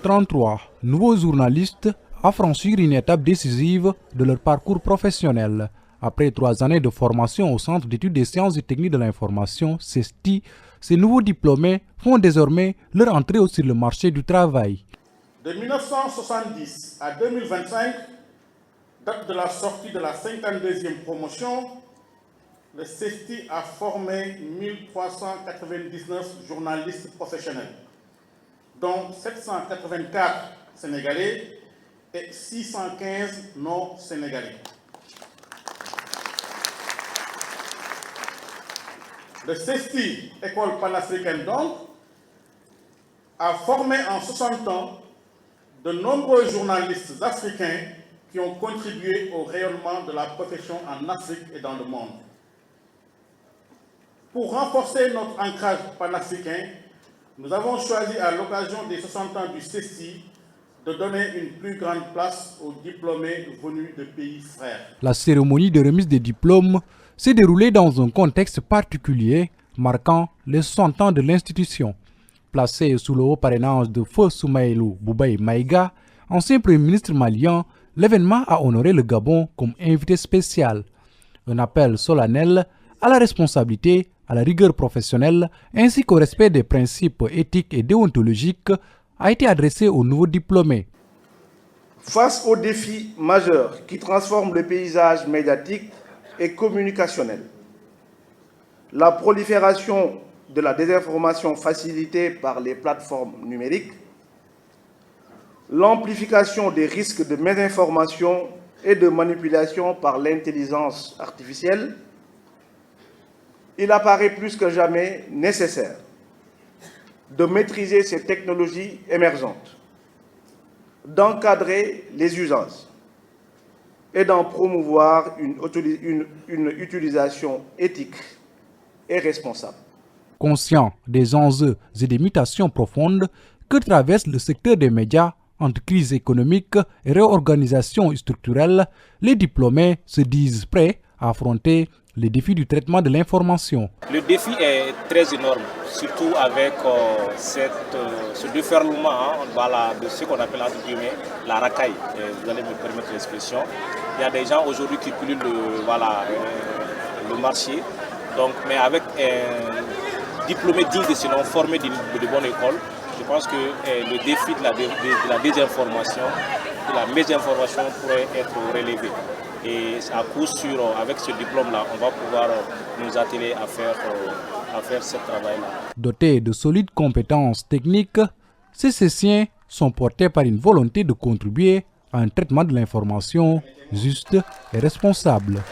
33 nouveaux journalistes à franchir une étape décisive de leur parcours professionnel. Après 3 années de formation au Centre d'études des sciences et techniques de l'information, CESTI, ces nouveaux diplômés font désormais leur entrée sur le marché du travail. De 1970 à 2025, date de la sortie de la 52e promotion, le CESTI a formé 1399 journalistes professionnels, dont 784 Sénégalais et 615 non-Sénégalais. Le CESTI, École panafricaine donc, a formé en 60 ans de nombreux journalistes africains qui ont contribué au rayonnement de la profession en Afrique et dans le monde. Pour renforcer notre ancrage panafricain, nous avons choisi à l'occasion des 60 ans du CESTI de donner une plus grande place aux diplômés venus de pays frères. La cérémonie de remise des diplômes s'est déroulée dans un contexte particulier, marquant les 60 ans de l'institution. Placé sous le haut parrainage de Feu Soumaïlou Boubaye Maïga, ancien Premier ministre malien, l'événement a honoré le Gabon comme invité spécial. Un appel solennel à la responsabilité, à la rigueur professionnelle, ainsi qu'au respect des principes éthiques et déontologiques a été adressé aux nouveaux diplômés. Face aux défis majeurs qui transforment le paysage médiatique et communicationnel, la prolifération de la désinformation facilitée par les plateformes numériques, l'amplification des risques de mésinformation et de manipulation par l'intelligence artificielle, il apparaît plus que jamais nécessaire de maîtriser ces technologies émergentes, d'encadrer les usages et d'en promouvoir une utilisation éthique et responsable. Conscient des enjeux et des mutations profondes que traverse le secteur des médias entre crise économique et réorganisation structurelle, les diplômés se disent prêts à affronter les défis du traitement de l'information. Le défi est très énorme, surtout avec ce déferlement de ce qu'on appelle entre guillemets la racaille. Vous allez me permettre l'expression. Il y a des gens aujourd'hui qui pullulent le marché, donc, mais avec un diplômé digne de ce nom, formé de bonne école, je pense que le défi de la désinformation, de la mésinformation pourrait être relevé. Et à coup sûr, avec ce diplôme-là, on va pouvoir nous atteler à faire ce travail-là. Dotés de solides compétences techniques, ces sessiens sont portés par une volonté de contribuer à un traitement de l'information juste et responsable.